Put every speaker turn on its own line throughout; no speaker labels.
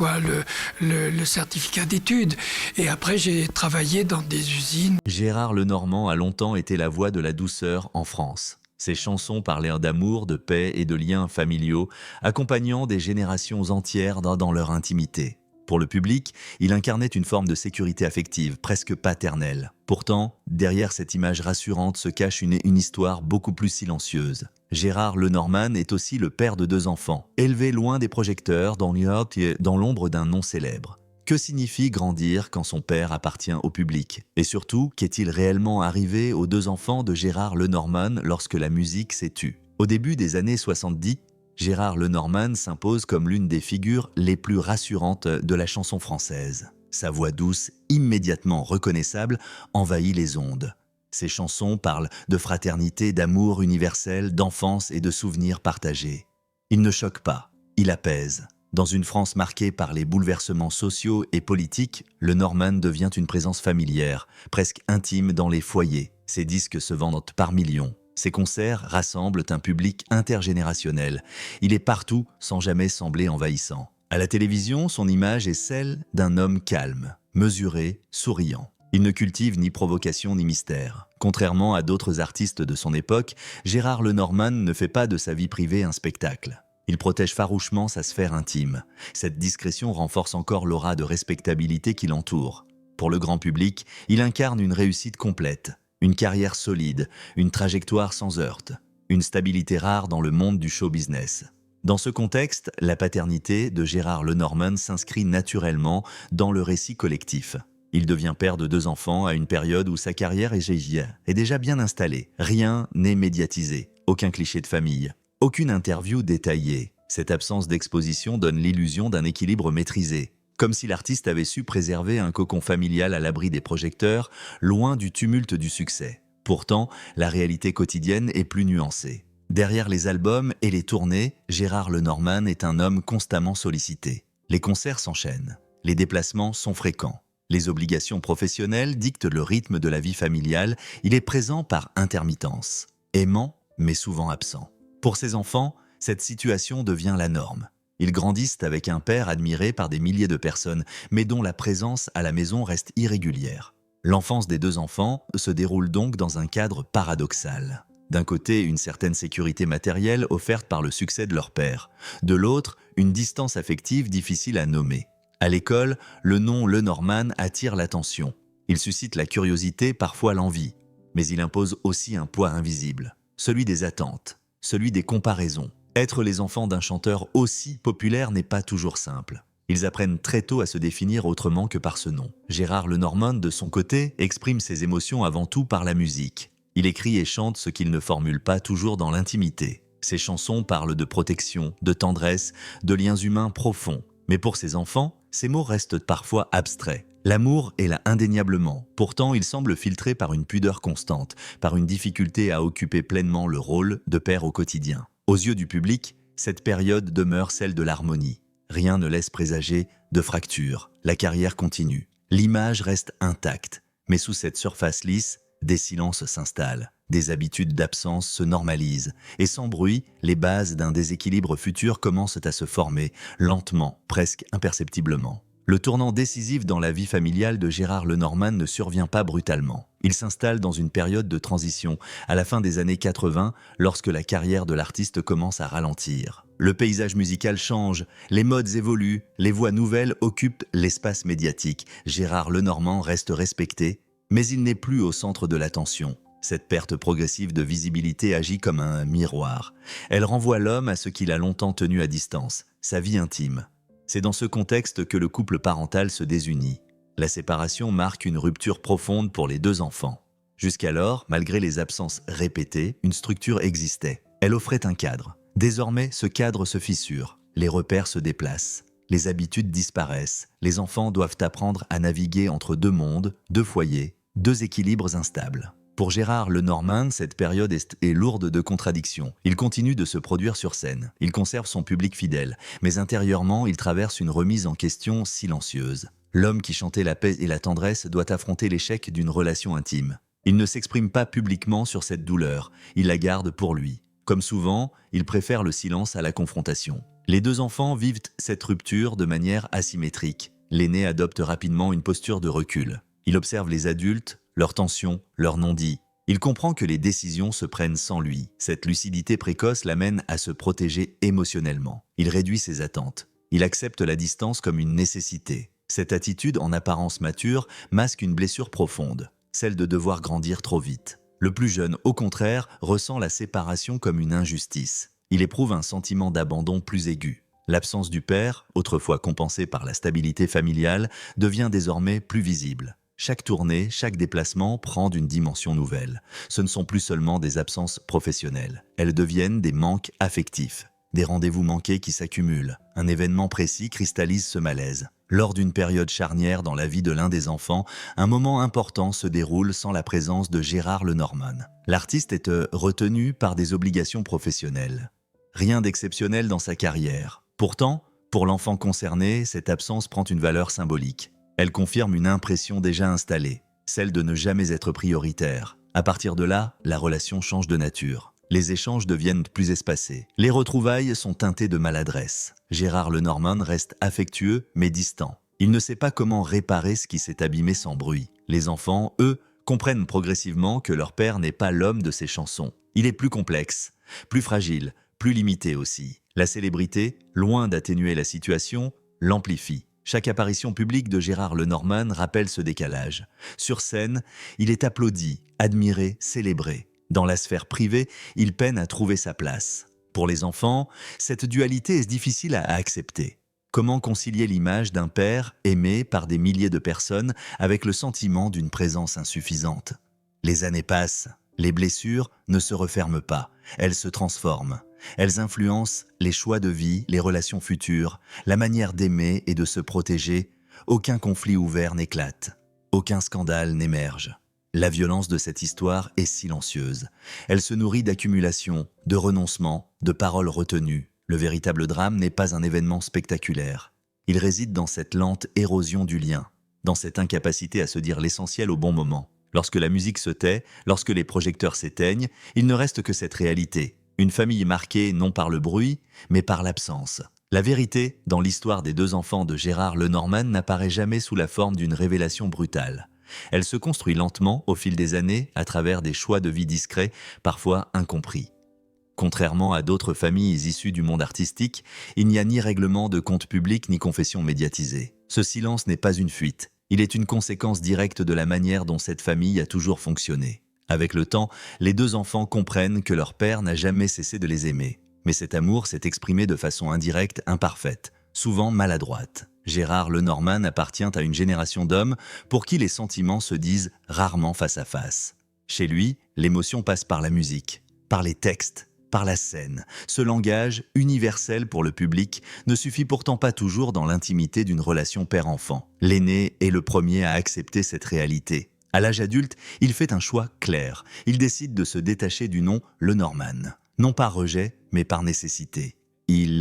le certificat d'études. Et après, j'ai travaillé dans des usines.
Gérard Lenormand a longtemps été la voix de la douceur en France. Ses chansons parlaient d'amour, de paix et de liens familiaux, accompagnant des générations entières dans leur intimité. Pour le public, il incarnait une forme de sécurité affective, presque paternelle. Pourtant, derrière cette image rassurante se cache une histoire beaucoup plus silencieuse. Gérard Lenormand est aussi le père de 2 enfants, élevé loin des projecteurs dans l'ombre d'un nom célèbre. Que signifie grandir quand son père appartient au public? Et surtout, qu'est-il réellement arrivé aux 2 enfants de Gérard Lenormand lorsque la musique s'est tue? Au début des années 70, Gérard Lenormand s'impose comme l'une des figures les plus rassurantes de la chanson française. Sa voix douce, immédiatement reconnaissable, envahit les ondes. Ses chansons parlent de fraternité, d'amour universel, d'enfance et de souvenirs partagés. Il ne choque pas, il apaise. Dans une France marquée par les bouleversements sociaux et politiques, Lenormand devient une présence familière, presque intime dans les foyers. Ses disques se vendent par millions. Ses concerts rassemblent un public intergénérationnel. Il est partout sans jamais sembler envahissant. À la télévision, son image est celle d'un homme calme, mesuré, souriant. Il ne cultive ni provocation ni mystère. Contrairement à d'autres artistes de son époque, Gérard Lenormand ne fait pas de sa vie privée un spectacle. Il protège farouchement sa sphère intime. Cette discrétion renforce encore l'aura de respectabilité qui l'entoure. Pour le grand public, il incarne une réussite complète, une carrière solide, une trajectoire sans heurts, une stabilité rare dans le monde du show business. Dans ce contexte, la paternité de Gérard Lenormand s'inscrit naturellement dans le récit collectif. Il devient père de 2 enfants à une période où sa carrière est déjà bien installée. Rien n'est médiatisé, aucun cliché de famille. Aucune interview détaillée. Cette absence d'exposition donne l'illusion d'un équilibre maîtrisé, comme si l'artiste avait su préserver un cocon familial à l'abri des projecteurs, loin du tumulte du succès. Pourtant, la réalité quotidienne est plus nuancée. Derrière les albums et les tournées, Gérard Lenormand est un homme constamment sollicité. Les concerts s'enchaînent, les déplacements sont fréquents. Les obligations professionnelles dictent le rythme de la vie familiale, il est présent par intermittence, aimant mais souvent absent. Pour ses enfants, cette situation devient la norme. Ils grandissent avec un père admiré par des milliers de personnes, mais dont la présence à la maison reste irrégulière. L'enfance des 2 enfants se déroule donc dans un cadre paradoxal. D'un côté, une certaine sécurité matérielle offerte par le succès de leur père. De l'autre, une distance affective difficile à nommer. À l'école, le nom Lenormand attire l'attention. Il suscite la curiosité, parfois l'envie. Mais il impose aussi un poids invisible, celui des attentes. Celui des comparaisons. Être les enfants d'un chanteur aussi populaire n'est pas toujours simple. Ils apprennent très tôt à se définir autrement que par ce nom. Gérard Lenormand, de son côté, exprime ses émotions avant tout par la musique. Il écrit et chante ce qu'il ne formule pas toujours dans l'intimité. Ses chansons parlent de protection, de tendresse, de liens humains profonds. Mais pour ses enfants, ces mots restent parfois abstraits. L'amour est là indéniablement, pourtant il semble filtré par une pudeur constante, par une difficulté à occuper pleinement le rôle de père au quotidien. Aux yeux du public, cette période demeure celle de l'harmonie. Rien ne laisse présager de fracture. La carrière continue. L'image reste intacte, mais sous cette surface lisse, des silences s'installent. Des habitudes d'absence se normalisent, et sans bruit, les bases d'un déséquilibre futur commencent à se former, lentement, presque imperceptiblement. Le tournant décisif dans la vie familiale de Gérard Lenormand ne survient pas brutalement. Il s'installe dans une période de transition, à la fin des années 80, lorsque la carrière de l'artiste commence à ralentir. Le paysage musical change, les modes évoluent, les voix nouvelles occupent l'espace médiatique. Gérard Lenormand reste respecté, mais il n'est plus au centre de l'attention. Cette perte progressive de visibilité agit comme un miroir. Elle renvoie l'homme à ce qu'il a longtemps tenu à distance, sa vie intime. C'est dans ce contexte que le couple parental se désunit. La séparation marque une rupture profonde pour les 2 enfants. Jusqu'alors, malgré les absences répétées, une structure existait. Elle offrait un cadre. Désormais, ce cadre se fissure. Les repères se déplacent. Les habitudes disparaissent. Les enfants doivent apprendre à naviguer entre 2 mondes, 2 foyers, 2 équilibres instables. Pour Gérard Lenormand, cette période est lourde de contradictions. Il continue de se produire sur scène. Il conserve son public fidèle. Mais intérieurement, il traverse une remise en question silencieuse. L'homme qui chantait la paix et la tendresse doit affronter l'échec d'une relation intime. Il ne s'exprime pas publiquement sur cette douleur. Il la garde pour lui. Comme souvent, il préfère le silence à la confrontation. Les deux enfants vivent cette rupture de manière asymétrique. L'aîné adopte rapidement une posture de recul. Il observe les adultes, leurs tensions, leurs non-dits. Il comprend que les décisions se prennent sans lui. Cette lucidité précoce l'amène à se protéger émotionnellement. Il réduit ses attentes. Il accepte la distance comme une nécessité. Cette attitude, en apparence mature, masque une blessure profonde, celle de devoir grandir trop vite. Le plus jeune, au contraire, ressent la séparation comme une injustice. Il éprouve un sentiment d'abandon plus aigu. L'absence du père, autrefois compensée par la stabilité familiale, devient désormais plus visible. Chaque tournée, chaque déplacement prend d'une dimension nouvelle. Ce ne sont plus seulement des absences professionnelles. Elles deviennent des manques affectifs. Des rendez-vous manqués qui s'accumulent. Un événement précis cristallise ce malaise. Lors d'une période charnière dans la vie de l'un des enfants, un moment important se déroule sans la présence de Gérard Lenormand. L'artiste est retenu par des obligations professionnelles. Rien d'exceptionnel dans sa carrière. Pourtant, pour l'enfant concerné, cette absence prend une valeur symbolique. Elle confirme une impression déjà installée, celle de ne jamais être prioritaire. À partir de là, la relation change de nature. Les échanges deviennent plus espacés. Les retrouvailles sont teintées de maladresse. Gérard Lenormand reste affectueux mais distant. Il ne sait pas comment réparer ce qui s'est abîmé sans bruit. Les enfants, eux, comprennent progressivement que leur père n'est pas l'homme de ces chansons. Il est plus complexe, plus fragile, plus limité aussi. La célébrité, loin d'atténuer la situation, l'amplifie. Chaque apparition publique de Gérard Lenormand rappelle ce décalage. Sur scène, il est applaudi, admiré, célébré. Dans la sphère privée, il peine à trouver sa place. Pour les enfants, cette dualité est difficile à accepter. Comment concilier l'image d'un père aimé par des milliers de personnes avec le sentiment d'une présence insuffisante? Les années passent, les blessures ne se referment pas, elles se transforment. Elles influencent les choix de vie, les relations futures, la manière d'aimer et de se protéger. Aucun conflit ouvert n'éclate, aucun scandale n'émerge. La violence de cette histoire est silencieuse. Elle se nourrit d'accumulation, de renoncement, de paroles retenues. Le véritable drame n'est pas un événement spectaculaire. Il réside dans cette lente érosion du lien, dans cette incapacité à se dire l'essentiel au bon moment. Lorsque la musique se tait, lorsque les projecteurs s'éteignent, il ne reste que cette réalité. Une famille marquée non par le bruit, mais par l'absence. La vérité, dans l'histoire des deux enfants de Gérard Lenormand, n'apparaît jamais sous la forme d'une révélation brutale. Elle se construit lentement au fil des années à travers des choix de vie discrets, parfois incompris. Contrairement à d'autres familles issues du monde artistique, il n'y a ni règlement de compte public ni confession médiatisée. Ce silence n'est pas une fuite, il est une conséquence directe de la manière dont cette famille a toujours fonctionné. Avec le temps, les deux enfants comprennent que leur père n'a jamais cessé de les aimer. Mais cet amour s'est exprimé de façon indirecte, imparfaite, souvent maladroite. Gérard Lenormand appartient à une génération d'hommes pour qui les sentiments se disent rarement face à face. Chez lui, l'émotion passe par la musique, par les textes, par la scène. Ce langage, universel pour le public, ne suffit pourtant pas toujours dans l'intimité d'une relation père-enfant. L'aîné est le premier à accepter cette réalité. À l'âge adulte, il fait un choix clair. Il décide de se détacher du nom Lenormand. Non par rejet, mais par nécessité. Il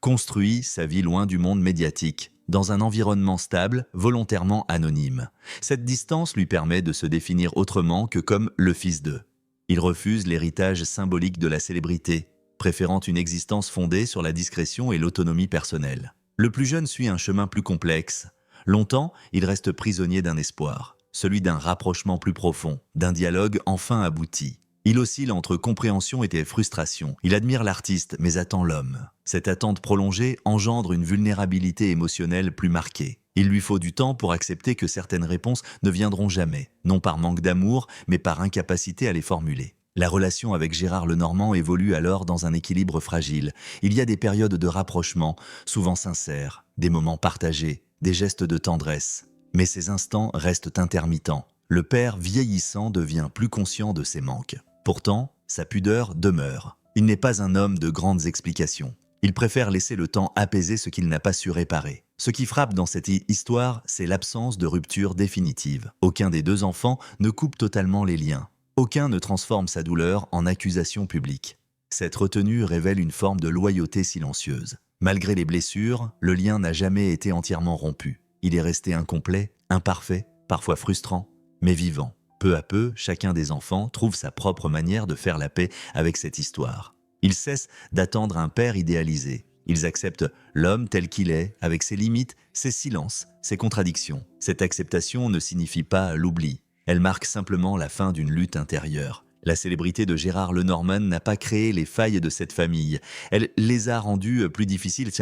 construit sa vie loin du monde médiatique, dans un environnement stable, volontairement anonyme. Cette distance lui permet de se définir autrement que comme le fils d'eux. Il refuse l'héritage symbolique de la célébrité, préférant une existence fondée sur la discrétion et l'autonomie personnelle. Le plus jeune suit un chemin plus complexe. Longtemps, il reste prisonnier d'un espoir. Celui d'un rapprochement plus profond, d'un dialogue enfin abouti. Il oscille entre compréhension et frustration. Il admire l'artiste, mais attend l'homme. Cette attente prolongée engendre une vulnérabilité émotionnelle plus marquée. Il lui faut du temps pour accepter que certaines réponses ne viendront jamais, non par manque d'amour, mais par incapacité à les formuler. La relation avec Gérard Lenormand évolue alors dans un équilibre fragile. Il y a des périodes de rapprochement, souvent sincères, des moments partagés, des gestes de tendresse. Mais ces instants restent intermittents. Le père vieillissant devient plus conscient de ses manques. Pourtant, sa pudeur demeure. Il n'est pas un homme de grandes explications. Il préfère laisser le temps apaiser ce qu'il n'a pas su réparer. Ce qui frappe dans cette histoire, c'est l'absence de rupture définitive. Aucun des deux enfants ne coupe totalement les liens. Aucun ne transforme sa douleur en accusation publique. Cette retenue révèle une forme de loyauté silencieuse. Malgré les blessures, le lien n'a jamais été entièrement rompu. Il est resté incomplet, imparfait, parfois frustrant, mais vivant. Peu à peu, chacun des enfants trouve sa propre manière de faire la paix avec cette histoire. Il cesse d'attendre un père idéalisé. Ils acceptent l'homme tel qu'il est, avec ses limites, ses silences, ses contradictions. Cette acceptation ne signifie pas l'oubli. Elle marque simplement la fin d'une lutte intérieure. La célébrité de Gérard Lenormand n'a pas créé les failles de cette famille. Elle les a rendues plus difficiles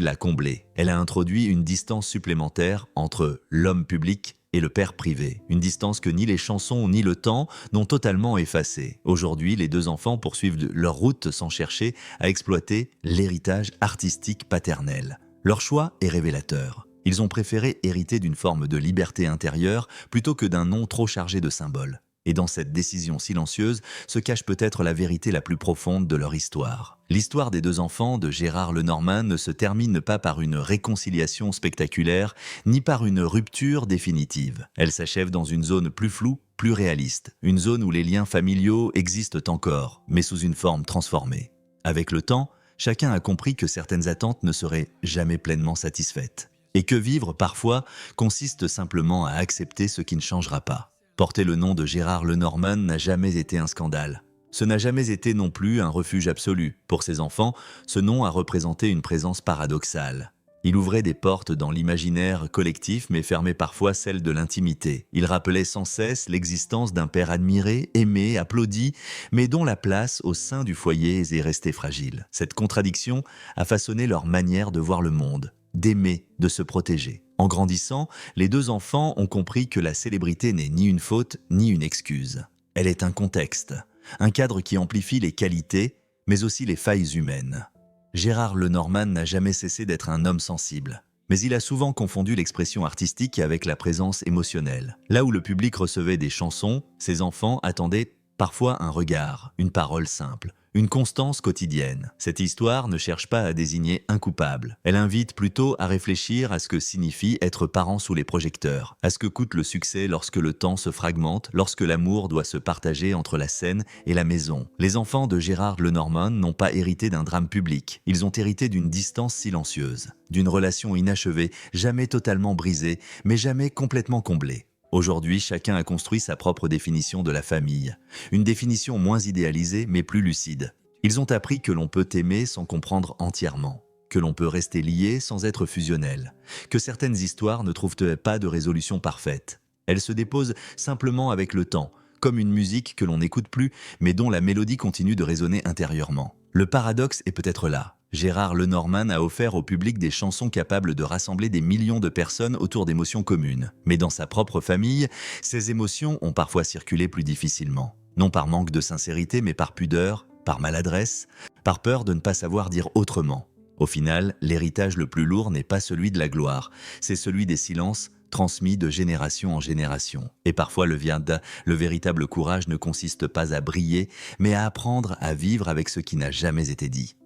à combler. Elle a introduit une distance supplémentaire entre l'homme public et le père privé. Une distance que ni les chansons ni le temps n'ont totalement effacée. Aujourd'hui, les deux enfants poursuivent leur route sans chercher à exploiter l'héritage artistique paternel. Leur choix est révélateur. Ils ont préféré hériter d'une forme de liberté intérieure plutôt que d'un nom trop chargé de symboles. Et dans cette décision silencieuse se cache peut-être la vérité la plus profonde de leur histoire. L'histoire des deux enfants de Gérard Lenormand ne se termine pas par une réconciliation spectaculaire, ni par une rupture définitive. Elle s'achève dans une zone plus floue, plus réaliste. Une zone où les liens familiaux existent encore, mais sous une forme transformée. Avec le temps, chacun a compris que certaines attentes ne seraient jamais pleinement satisfaites. Et que vivre, parfois, consiste simplement à accepter ce qui ne changera pas. Porter le nom de Gérard Lenormand n'a jamais été un scandale. Ce n'a jamais été non plus un refuge absolu. Pour ses enfants, ce nom a représenté une présence paradoxale. Il ouvrait des portes dans l'imaginaire collectif, mais fermait parfois celle de l'intimité. Il rappelait sans cesse l'existence d'un père admiré, aimé, applaudi, mais dont la place au sein du foyer est restée fragile. Cette contradiction a façonné leur manière de voir le monde, d'aimer, de se protéger. En grandissant, les deux enfants ont compris que la célébrité n'est ni une faute ni une excuse. Elle est un contexte, un cadre qui amplifie les qualités, mais aussi les failles humaines. Gérard Lenormand n'a jamais cessé d'être un homme sensible, mais il a souvent confondu l'expression artistique avec la présence émotionnelle. Là où le public recevait des chansons, ses enfants attendaient parfois un regard, une parole simple, une constance quotidienne. Cette histoire ne cherche pas à désigner un coupable. Elle invite plutôt à réfléchir à ce que signifie être parent sous les projecteurs, à ce que coûte le succès lorsque le temps se fragmente, lorsque l'amour doit se partager entre la scène et la maison. Les enfants de Gérard Lenormand n'ont pas hérité d'un drame public. Ils ont hérité d'une distance silencieuse, d'une relation inachevée, jamais totalement brisée, mais jamais complètement comblée. Aujourd'hui, chacun a construit sa propre définition de la famille. Une définition moins idéalisée, mais plus lucide. Ils ont appris que l'on peut aimer sans comprendre entièrement, que l'on peut rester lié sans être fusionnel, que certaines histoires ne trouvent pas de résolution parfaite. Elles se déposent simplement avec le temps, comme une musique que l'on n'écoute plus, mais dont la mélodie continue de résonner intérieurement. Le paradoxe est peut-être là. Gérard Lenormand a offert au public des chansons capables de rassembler des millions de personnes autour d'émotions communes. Mais dans sa propre famille, ces émotions ont parfois circulé plus difficilement. Non par manque de sincérité, mais par pudeur, par maladresse, par peur de ne pas savoir dire autrement. Au final, l'héritage le plus lourd n'est pas celui de la gloire, c'est celui des silences transmis de génération en génération. Et parfois, le véritable courage ne consiste pas à briller, mais à apprendre à vivre avec ce qui n'a jamais été dit.